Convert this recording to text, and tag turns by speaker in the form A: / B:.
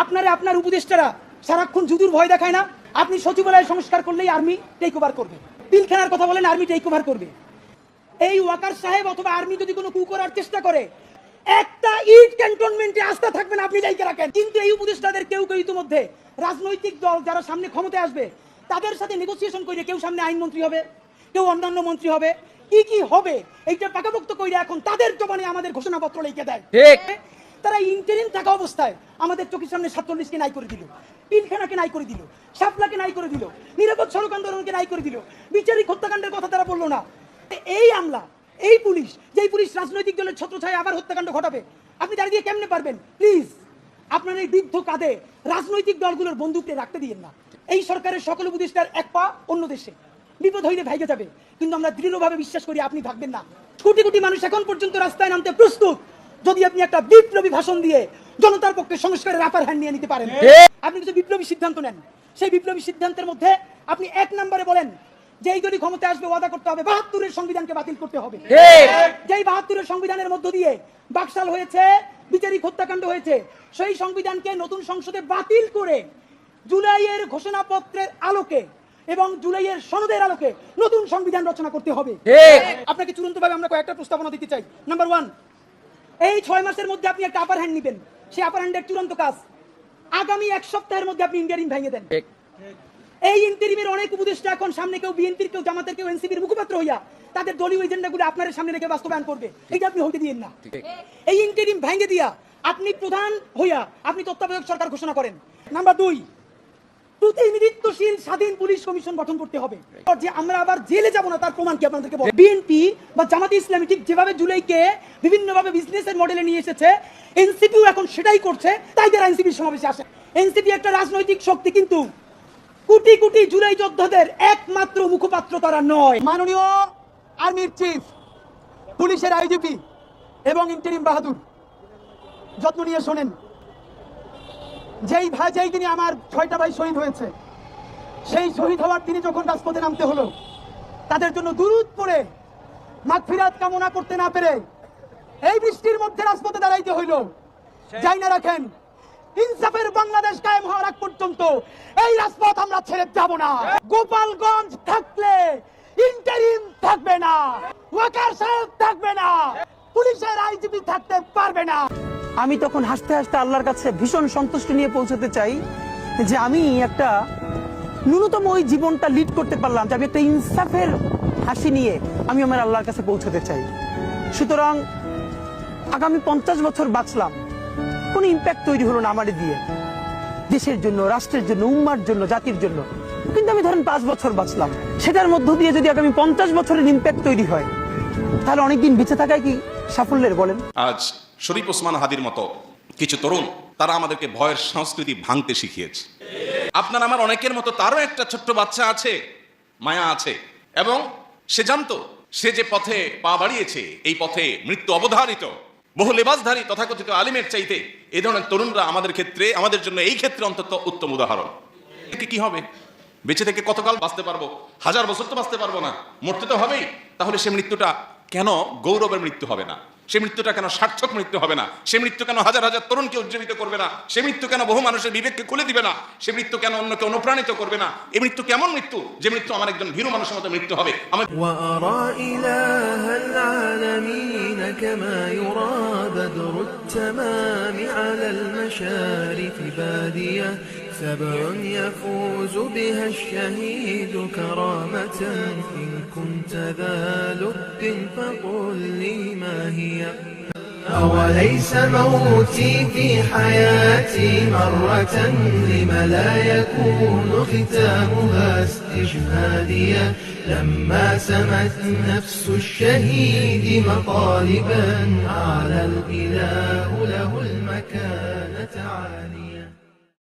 A: আপনারা আপনার উপদেষ্টারা সারাক্ষণ যুদুর ভয় দেখায় না? আপনি সচিবালয় সংস্কার করলেই আর্মি টেক ওভার করবে, পিলখানার কথা বলেন আর্মি টেক ওভার করবে। এই ওয়াকার সাহেব অথবা আর্মি যদি কোনো কু করার চেষ্টা করে, একটা ইট ক্যান্টনমেন্টে আস্থা থাকবে না, আপনি যাইকে রাখেন। কিন্তু এই উপদেষ্টাদের কেউ কেউ ইতিমধ্যে রাজনৈতিক দল যারা সামনে ক্ষমতায় আসবে তাদের সাথে নেগোসিয়েশন করে কেউ সামনে আইনমন্ত্রী হবে, কেউ অন্যান্য মন্ত্রী হবে, কি কি হবে এইটা পাকাপোক্ত করে এখন তাদের জবানে আমাদের ঘোষণাপত্র লিখে দেয়। ঠিক, তারা ইন্টারিম থাকা অবস্থায় আমাদের চোখের সামনে 47কে নাই করে দিল, পিলখানাকে নাই করে দিল, শাপলাকে নাই করে দিল, নিরাপদ সড়ক আন্দোলনকে নাই করে দিল, বিচারিক হত্যাকাণ্ডের কথা তারা বললো না। এই আমলা, এই পুলিশ, যেই পুলিশ রাজনৈতিক দলের ছত্রছায়ায় আবার হত্যাকাণ্ড ঘটাবে, আপনি দাঁড়িয়ে দিয়ে কেমনে পারবেন? প্লিজ আপনার এই বৃদ্ধ কাঁধে রাজনৈতিক দলগুলোর বন্দুককে রাখতে দিয়েন না। এই সরকারের সকল উপদেষ্টার এক পা অন্য দেশে, বিপদ হইলে ভাইগে যাবে, কিন্তু আমরা দৃঢ়ভাবে বিশ্বাস করি আপনি থাকবেন না। কোটি কোটি মানুষ এখন পর্যন্ত রাস্তায় নামতে প্রস্তুত যদি আপনি একটা বিপ্লবী ভাষণ দিয়ে জনতার পক্ষে সংস্কারের আপার হ্যান্ড নিয়ে নিতে পারেন। আপনি কিছু বিপ্লবী সিদ্ধান্ত নেন, সেই বিপ্লবী সিদ্ধান্তের মধ্যে আপনি এক নম্বরে বলেন যে এই যদি ক্ষমতায় আসবে ওয়াদা করতে হবে 72-এর সংবিধানকে বাতিল করতে হবে। যেই 72-এর সংবিধানের মধ্য দিয়ে বাকশাল হয়েছে, বিচারিক হত্যাকাণ্ড হয়েছে, সেই সংবিধানকে নতুন সংসদে বাতিল করে জুলাইয়ের ঘোষণাপত্রের আলোকে এবং জুলাইয়ের সনদের আলোকে নতুন সংবিধান রচনা করতে হবে। আপনাকে চূড়ান্তভাবে আমরা কয়েকটা প্রস্তাবনা দিতে চাই। নাম্বার 1, এই 6 মাসের মধ্যে আপনি একটা আপার হ্যান্ড নেবেন, সেই আপার হ্যান্ডের চূড়ান্ত কাজ আগামী 1 সপ্তাহের মধ্যে আপনি ইন্টারিম ভেঙে দেন। এই ইন্টারিমের অনেক উপদেষ্টা এখন সামনে কেউ বিএনপির, কেউ জামাতের, কেউ এনসিপির মুখপাত্র হইয়া তাদের দলীয় এজেন্ডাগুলো আপনার সামনে রেখে বাস্তবায়ন করবে, এটা আপনি হইতে দিয়েন না। এই ইন্টারিম ভেঙে দিয়া আপনি প্রধান হইয়া আপনি তত্ত্বাবধায়ক সরকার ঘোষণা করেন। নাম্বার 2, প্রতিনিধিত্বশীল স্বাধীন পুলিশ কমিশন গঠন করতে হবে। যে আমরা আবার জেলে যাব না তার প্রমাণ কি আপনাদেরকে বলবো। বিএনপি বা জামাতে ইসলামী ঠিক যেভাবে জুলাইকে বিভিন্নভাবে বিজনেসের মডেলে নিয়ে এসেছে, এনসিপিও এখন সেটাই করছে, তাই যারা এনসিপির সমাবেশে আসে। এনসিপি একটা রাজনৈতিক শক্তি, কিন্তু কোটি কোটি জুলাই যোদ্ধাদের একমাত্র মুখপাত্র তারা নয়। মাননীয় আর্মির চিফ, পুলিশের আইজিপি এবং ইন্টারিম বাহাদুর, যত্ন নিয়ে শোনেন, যেই দিনে আমার 6টা ভাই শহীদ হয়েছে, সেই শহীদ হওয়ার দিনে যখন রাজপথে নামতে হলো, তাদের জন্য দুরূদ পড়ে মাগফিরাত কামনা করতে না পেরে এই বৃষ্টির মধ্যে রাজপথে দাঁড়াইতে হইল। যাই না রাখেন, ইনসাফের বাংলাদেশ কায়েম হওয়ার আগ পর্যন্ত এই রাজপথ আমরা ছেড়ে যাব না। গোপালগঞ্জ থাকলে ইন্টারিম থাকবে না, ওয়াকার সাহেব থাকবে না, পুলিশের আইজিপি থাকতে পারবে না।
B: আমি তখন হাসতে হাসতে আল্লাহর কাছে ভীষণ সন্তুষ্টি নিয়ে পৌঁছতে চাই যে আমি একটা ন্যূনতম ওই জীবনটা লিড করতে পারলাম, যে আমি একটা ইনসাফের হাসি নিয়ে আমি আমার আল্লাহর কাছে পৌঁছতে চাই। সুতরাং আগামী 50 বছর বাঁচলাম, কোনো ইম্প্যাক্ট তৈরি হলো না আমারে দিয়ে, দেশের জন্য, রাষ্ট্রের জন্য, উম্মার জন্য, জাতির জন্য। কিন্তু আমি ধরেন 5 বছর বাঁচলাম, সেটার মধ্য দিয়ে যদি আগামী 50 বছরের ইম্প্যাক্ট তৈরি হয়, তাহলে অনেকদিন বেঁচে থাকায় কি সাফল্যের বলেন?
C: আজ শরীফ ওসমান হাদির মতো কিছু তরুণ তারা আমাদেরকে ভয়ের সংস্কৃতি ভাঙতে শিখিয়েছে। আপনার আমার অনেকের মতো তারও একটা ছোট্ট বাচ্চা আছে, মায়া আছে, এবং সে জানতো সে যে পথে পা বাড়িয়েছে এই পথে মৃত্যু অবধারিত। বহু লেবাসধারী তথাকথিত আলিমের চাইতে এই ধরনের তরুণরা আমাদের ক্ষেত্রে, আমাদের জন্য এই ক্ষেত্রে অন্তত উত্তম উদাহরণ। কি হবে, বেঁচে থেকে কতকাল বাঁচতে পারবো? 1000 বছর তো বাঁচতে পারবো না, মরতে তো হবেই। তাহলে সে মৃত্যুটা কেন গৌরবের মৃত্যু হবে না? সে মৃত্যুটা কেন সার্থক মৃত্যু হবে না? সে মৃত্যু কেন হাজার হাজার তরুণকে উজ্জীবিত করবে না? সে মৃত্যু কেন বহু মানুষের বিবেককে খুলে দিবে না? সে মৃত্যু কেন অন্যকে অনুপ্রাণিত করবে না? এই মৃত্যু কেমন মৃত্যু, যে মৃত্যু আমার একজন ভীরু মানুষের মতো মৃত্যু হবে?
D: سبع يفوز بها الشهيد كرامة إن كنت ذا لب فقل لي ما هي أوليس موتي في حياتي مرة لم لا يكون ختامها استشهاديا لما سمت نفس الشهيد مطالبا أعلى الإله له المكانة عاليا